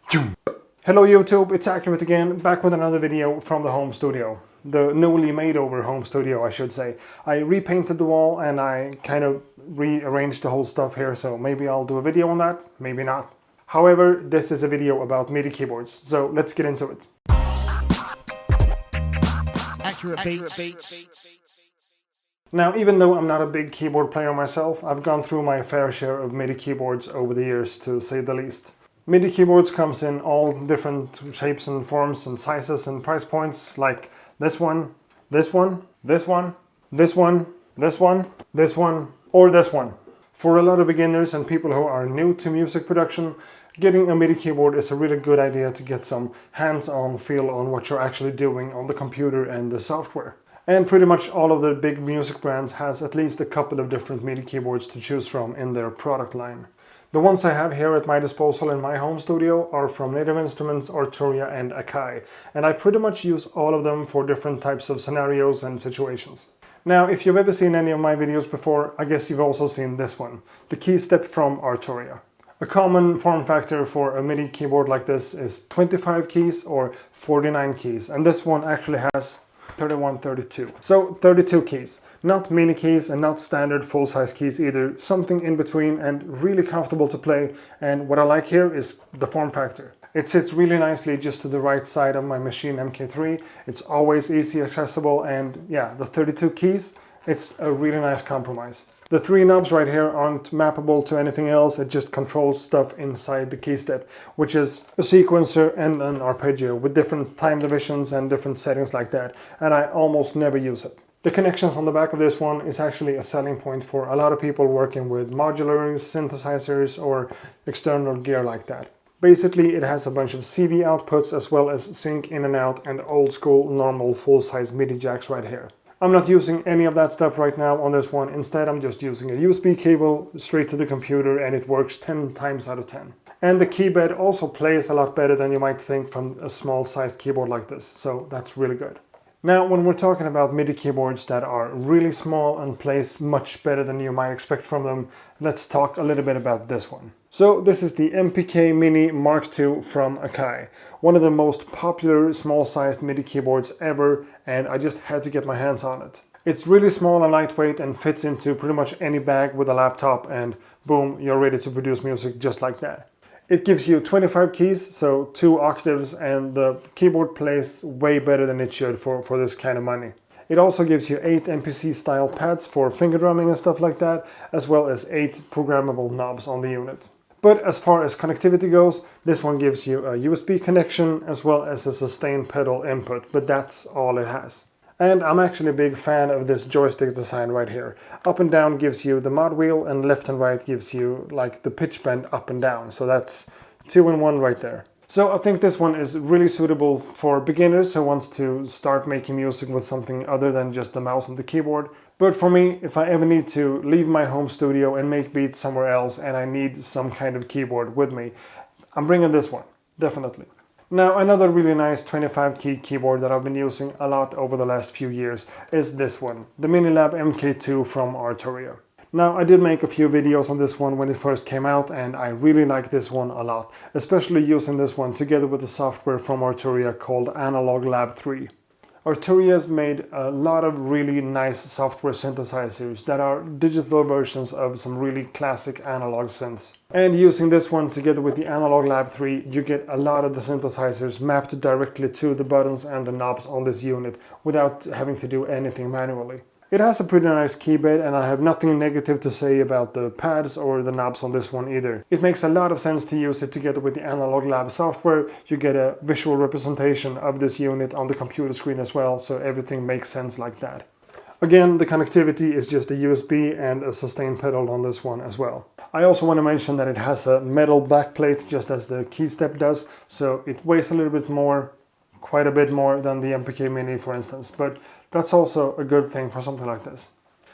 Hello YouTube, it's Accurate again, back with another video from the home studio. The newly made over home studio, I should say. I repainted the wall and I kind of rearranged the whole stuff here, so maybe I'll do a video on that, maybe not. However, this is a video about MIDI keyboards, so let's get into it. Accurate Beats. Now, even though I'm not a big keyboard player myself, I've gone through my fair share of MIDI keyboards over the years, to say the least. MIDI keyboards comes in all different shapes and forms and sizes and price points, like this one, this one, this one, this one, this one, this one, or this one. For a lot of beginners and people who are new to music production, getting a MIDI keyboard is a really good idea to get some hands-on feel on what you're actually doing on the computer and the software. And pretty much all of the big music brands has at least a couple of different MIDI keyboards to choose from in their product line. The ones I have here at my disposal in my home studio are from Native Instruments, Arturia and Akai, and I pretty much use all of them for different types of scenarios and situations. Now, if you've ever seen any of my videos before, I guess you've also seen this one, the Keystep from Arturia. A common form factor for a MIDI keyboard like this is 25 keys or 49 keys, and this one actually has 31, 32. So 32 keys. Not mini keys and not standard full-size keys either. Something in between and really comfortable to play. And what I like here is the form factor. It sits really nicely just to the right side of my Maschine MK3. It's always easy accessible, and yeah, the 32 keys, it's a really nice compromise. The three knobs right here aren't mappable to anything else, it just controls stuff inside the keystep, which is a sequencer and an arpeggio with different time divisions and different settings like that, and I almost never use it. The connections on the back of this one is actually a selling point for a lot of people working with modular synthesizers or external gear like that. Basically, it has a bunch of CV outputs as well as sync in and out and old school normal full-size MIDI jacks right here. I'm not using any of that stuff right now on this one. Instead, I'm just using a USB cable straight to the computer, and it works 10 times out of 10. And the keybed also plays a lot better than you might think from a small sized keyboard like this, so that's really good. Now, when we're talking about MIDI keyboards that are really small and plays much better than you might expect from them, let's talk a little bit about this one. So this is the MPK Mini MK2 from Akai, one of the most popular small-sized MIDI keyboards ever, and I just had to get my hands on it. It's really small and lightweight and fits into pretty much any bag with a laptop, and boom, you're ready to produce music just like that. It gives you 25 keys, so 2 octaves, and the keyboard plays way better than it should for this kind of money. It also gives you 8 MPC style pads for finger drumming and stuff like that, as well as 8 programmable knobs on the unit. But as far as connectivity goes, this one gives you a USB connection as well as a sustain pedal input, but that's all it has. And I'm actually a big fan of this joystick design right here. Up and down gives you the mod wheel, and left and right gives you like the pitch bend up and down. So that's 2 in 1 right there. So I think this one is really suitable for beginners who wants to start making music with something other than just the mouse and the keyboard. But for me, if I ever need to leave my home studio and make beats somewhere else and I need some kind of keyboard with me, I'm bringing this one, definitely. Now, another really nice 25 key keyboard that I've been using a lot over the last few years is this one, the MiniLab MK2 from Arturia. Now, I did make a few videos on this one when it first came out, and I really like this one a lot, especially using this one together with the software from Arturia called Analog Lab 3. Arturia's made a lot of really nice software synthesizers that are digital versions of some really classic analog synths. And using this one together with the Analog Lab 3, you get a lot of the synthesizers mapped directly to the buttons and the knobs on this unit without having to do anything manually. It has a pretty nice keybed, and I have nothing negative to say about the pads or the knobs on this one either. It makes a lot of sense to use it together with the Analog Lab software. You get a visual representation of this unit on the computer screen as well, so everything makes sense like that. Again, the connectivity is just a USB and a sustain pedal on this one as well. I also want to mention that it has a metal backplate just as the Keystep does, so it weighs a little bit more, quite a bit more than the MPK Mini, for instance, but that's also a good thing for something like this.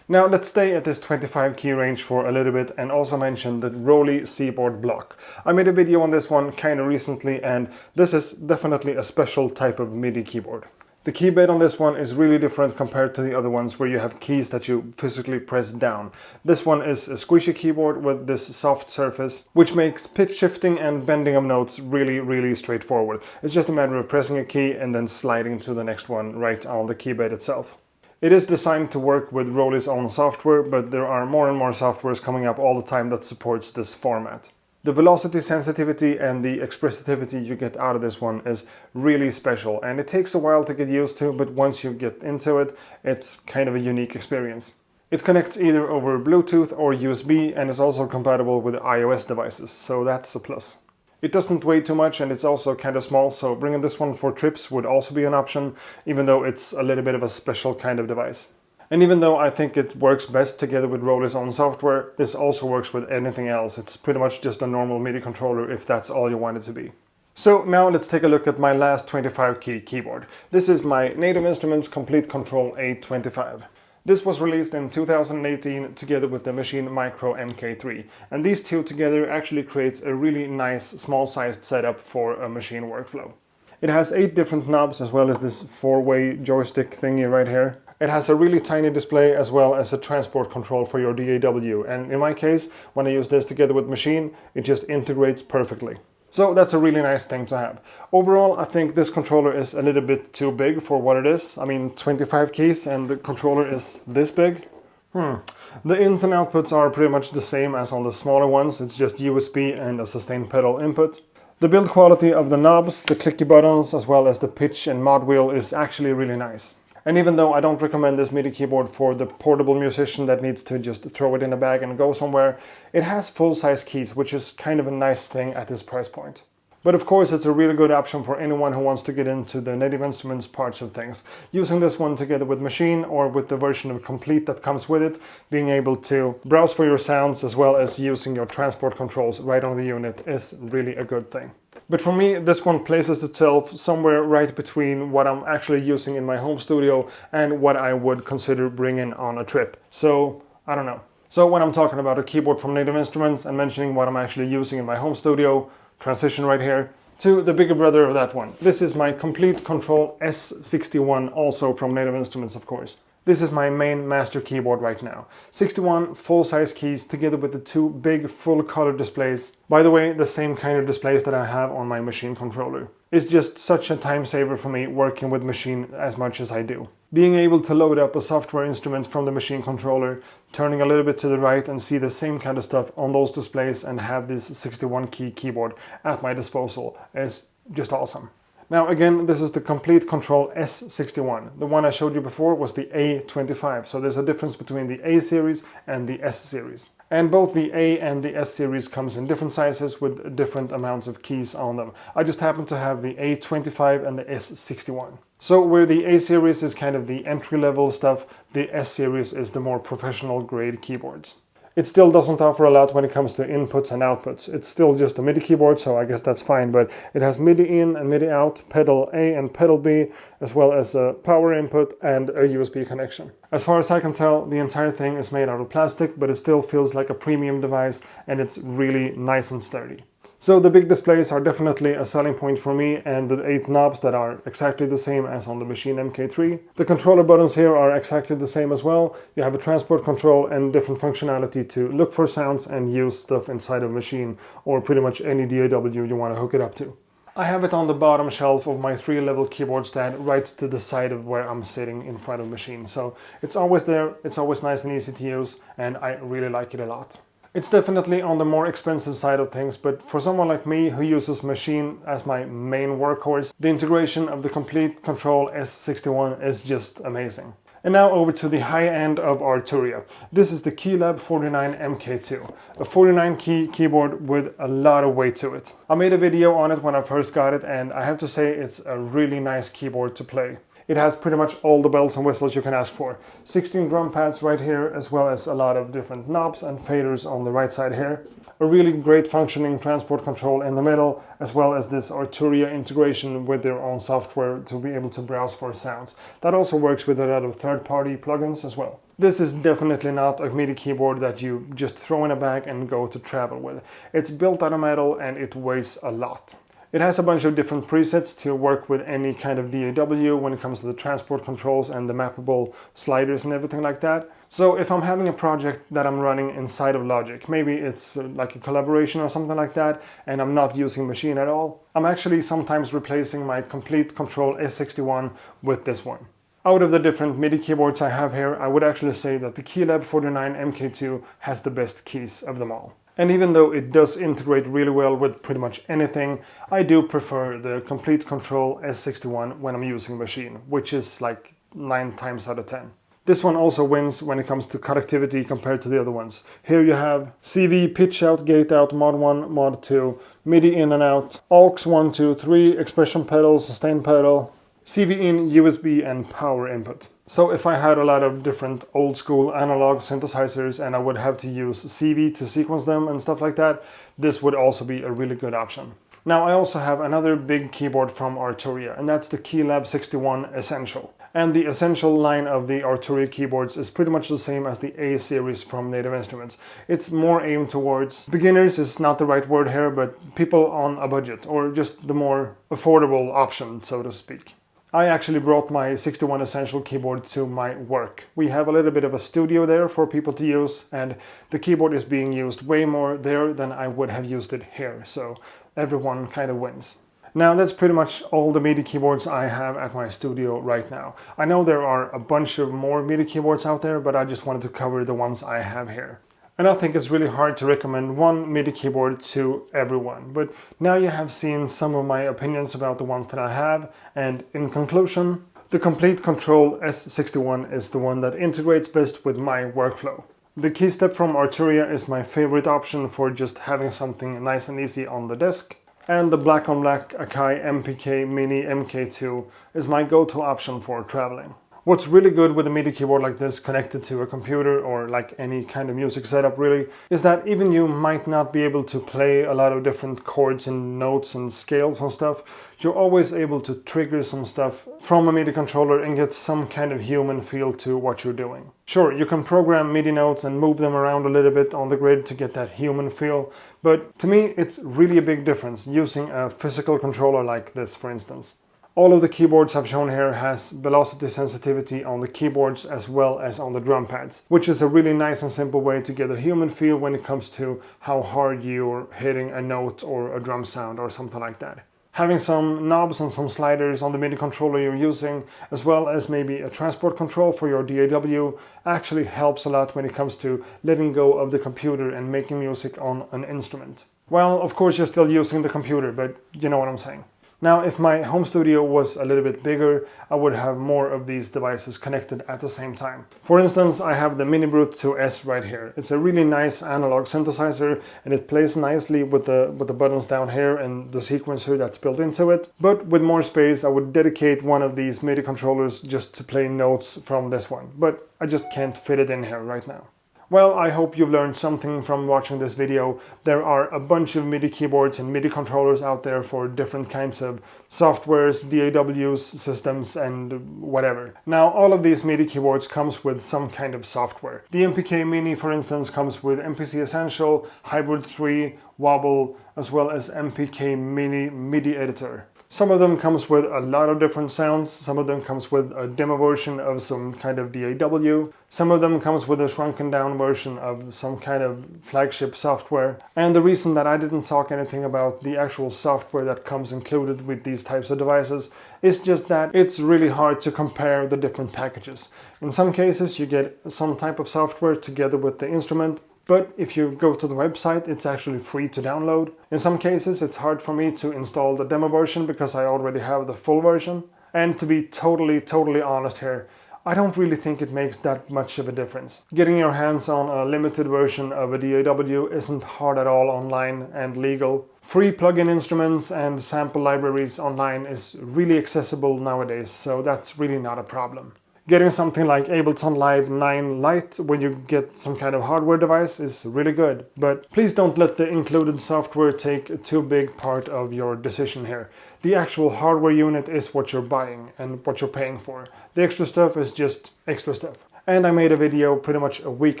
Now let's stay at this 25 key range for a little bit and also mention the Roli Seaboard block. I made a video on this one kind of recently, and this is definitely a special type of MIDI keyboard. The key bed on this one is really different compared to the other ones where you have keys that you physically press down. This one is a squishy keyboard with this soft surface, which makes pitch shifting and bending of notes really straightforward. It's just a matter of pressing a key and then sliding to the next one right on the key bed itself. It is designed to work with Roli's own software, but there are more and more softwares coming up all the time that supports this format. The velocity sensitivity and the expressivity you get out of this one is really special, and it takes a while to get used to, but once you get into it, it's kind of a unique experience. It connects either over Bluetooth or USB and is also compatible with iOS devices, so that's a plus. It doesn't weigh too much and it's also kind of small, so bringing this one for trips would also be an option, even though it's a little bit of a special kind of device. And even though I think it works best together with Roli's own software, this also works with anything else. It's pretty much just a normal MIDI controller if that's all you want it to be. So now let's take a look at my last 25 key keyboard. This is my Native Instruments Komplete Kontrol A25. This was released in 2018 together with the Maschine Mikro MK3, and these two together actually creates a really nice small-sized setup for a machine workflow. It has 8 different knobs as well as this 4-way joystick thingy right here. It has a really tiny display as well as a transport control for your DAW, and in my case, when I use this together with Maschine, it just integrates perfectly. So that's a really nice thing to have. Overall, I think this controller is a little bit too big for what it is. I mean, 25 keys and the controller is this big. The ins and outputs are pretty much the same as on the smaller ones. It's just USB and a sustain pedal input. The build quality of the knobs, the clicky buttons, as well as the pitch and mod wheel is actually really nice. And even though I don't recommend this MIDI keyboard for the portable musician that needs to just throw it in a bag and go somewhere, it has full-size keys, which is kind of a nice thing at this price point. But of course it's a really good option for anyone who wants to get into the Native Instruments parts of things. Using this one together with Maschine or with the version of Komplete that comes with it, being able to browse for your sounds as well as using your transport controls right on the unit is really a good thing. But for me, this one places itself somewhere right between what I'm actually using in my home studio and what I would consider bringing on a trip. So, I don't know. So when I'm talking about a keyboard from Native Instruments and mentioning what I'm actually using in my home studio, transition right here to the bigger brother of that one. This is my Komplete Kontrol S61, also from Native Instruments, of course. This is my main master keyboard right now. 61 full-size keys together with the 2 big full-color displays. By the way, the same kind of displays that I have on my Maschine controller. It's just such a time saver for me working with Maschine as much as I do. Being able to load up a software instrument from the Maschine controller, turning a little bit to the right and see the same kind of stuff on those displays and have this 61 key keyboard at my disposal is just awesome. Now again, this is the Komplete Kontrol S61. The one I showed you before was the A25, so there's a difference between the A series and the S series. And both the A and the S series comes in different sizes with different amounts of keys on them. I just happen to have the A25 and the S61. So where the A series is kind of the entry-level stuff, the S series is the more professional grade keyboards. It still doesn't offer a lot when it comes to inputs and outputs. It's still just a MIDI keyboard, so I guess that's fine, but it has MIDI in and MIDI out, pedal A and pedal B, as well as a power input and a USB connection. As far as I can tell, the entire thing is made out of plastic, but it still feels like a premium device, and it's really nice and sturdy. So the big displays are definitely a selling point for me, and the 8 knobs that are exactly the same as on the Maschine MK3. The controller buttons here are exactly the same as well. You have a transport control and different functionality to look for sounds and use stuff inside of Maschine or pretty much any DAW you want to hook it up to. I have it on the bottom shelf of my 3-level keyboard stand right to the side of where I'm sitting in front of Maschine. So it's always there, it's always nice and easy to use, and I really like it a lot. It's definitely on the more expensive side of things, but for someone like me who uses Maschine as my main workhorse, the integration of the Komplete Kontrol S61 is just amazing. And now over to the high end of Arturia. This is the Keylab 49 MK2, a 49 key keyboard with a lot of weight to it. I made a video on it when I first got it, and I have to say it's a really nice keyboard to play. It has pretty much all the bells and whistles you can ask for. 16 drum pads right here, as well as a lot of different knobs and faders on the right side here. A really great functioning transport control in the middle, as well as this Arturia integration with their own software to be able to browse for sounds. That also works with a lot of third-party plugins as well. This is definitely not a MIDI keyboard that you just throw in a bag and go to travel with. It's built out of metal and it weighs a lot. It has a bunch of different presets to work with any kind of DAW when it comes to the transport controls and the mappable sliders and everything like that. So if I'm having a project that I'm running inside of Logic, maybe it's like a collaboration or something like that, and I'm not using Maschine at all, I'm actually sometimes replacing my Komplete Kontrol S61 with this one. Out of the different MIDI keyboards I have here, I would actually say that the Keylab 49 MK2 has the best keys of them all. And even though it does integrate really well with pretty much anything, I do prefer the Komplete Kontrol S61 when I'm using Maschine, which is like 9 times out of 10. This one also wins when it comes to conductivity compared to the other ones. Here you have CV, pitch out, gate out, mod 1, mod 2, MIDI in and out, aux 1, 2, 3, expression pedal, sustain pedal, CV in, USB and power input. So if I had a lot of different old school analog synthesizers and I would have to use CV to sequence them and stuff like that, this would also be a really good option. Now I also have another big keyboard from Arturia, and that's the Keylab 61 Essential. And the Essential line of the Arturia keyboards is pretty much the same as the A series from Native Instruments. It's more aimed towards beginners, is not the right word here, but people on a budget, or just the more affordable option, so to speak. I actually brought my 61 Essential keyboard to my work. We have a little bit of a studio there for people to use, and the keyboard is being used way more there than I would have used it here, so everyone kind of wins. Now that's pretty much all the MIDI keyboards I have at my studio right now. I know there are a bunch of more MIDI keyboards out there, but I just wanted to cover the ones I have here. And I think it's really hard to recommend one MIDI keyboard to everyone, but now you have seen some of my opinions about the ones that I have, and in conclusion, the Komplete Kontrol S61 is the one that integrates best with my workflow. The Keystep from Arturia is my favorite option for just having something nice and easy on the desk, and the black on black Akai MPK Mini MK2 is my go-to option for traveling. What's really good with a MIDI keyboard like this connected to a computer or like any kind of music setup really, is that even you might not be able to play a lot of different chords and notes and scales and stuff, you're always able to trigger some stuff from a MIDI controller and get some kind of human feel to what you're doing. Sure, you can program MIDI notes and move them around a little bit on the grid to get that human feel, but to me it's really a big difference using a physical controller like this, for instance. All of the keyboards I've shown here has velocity sensitivity on the keyboards as well as on the drum pads, which is a really nice and simple way to get a human feel when it comes to how hard you're hitting a note or a drum sound or something like that. Having some knobs and some sliders on the MIDI controller you're using, as well as maybe a transport control for your DAW, actually helps a lot when it comes to letting go of the computer and making music on an instrument. Well, of course you're still using the computer, but you know what I'm saying. Now, if my home studio was a little bit bigger, I would have more of these devices connected at the same time. For instance, I have the MiniBrute 2S right here. It's a really nice analog synthesizer and it plays nicely with the buttons down here and the sequencer that's built into it. But with more space, I would dedicate one of these MIDI controllers just to play notes from this one. But I just can't fit it in here right now. Well, I hope you've learned something from watching this video. There are a bunch of MIDI keyboards and MIDI controllers out there for different kinds of softwares, DAWs, systems, and whatever. Now, all of these MIDI keyboards comes with some kind of software. The MPK Mini, for instance, comes with MPC Essential, Hybrid 3, Wobble, as well as MPK Mini MIDI Editor. Some of them comes with a lot of different sounds, some of them comes with a demo version of some kind of DAW, some of them comes with a shrunken down version of some kind of flagship software. And the reason that I didn't talk anything about the actual software that comes included with these types of devices is just that it's really hard to compare the different packages. In some cases you get some type of software together with the instrument, but if you go to the website, it's actually free to download. In some cases, it's hard for me to install the demo version because I already have the full version. And to be totally honest here, I don't really think it makes that much of a difference. Getting your hands on a limited version of a DAW isn't hard at all online and legal. Free plugin instruments and sample libraries online is really accessible nowadays, so that's really not a problem. Getting something like Ableton Live 9 Lite when you get some kind of hardware device is really good, but please don't let the included software take a too big part of your decision here. The actual hardware unit is what you're buying and what you're paying for. The extra stuff is just extra stuff. And I made a video pretty much a week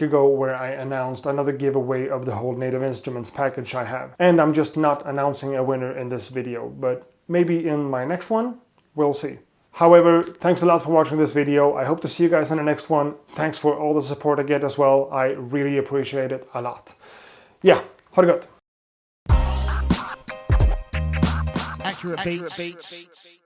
ago where I announced another giveaway of the whole Native Instruments package I have. And I'm just not announcing a winner in this video, but maybe in my next one, we'll see. However, thanks a lot for watching this video. I hope to see you guys in the next one. Thanks for all the support I get as well. I really appreciate it a lot. Yeah, ha det gott! Accurate beats.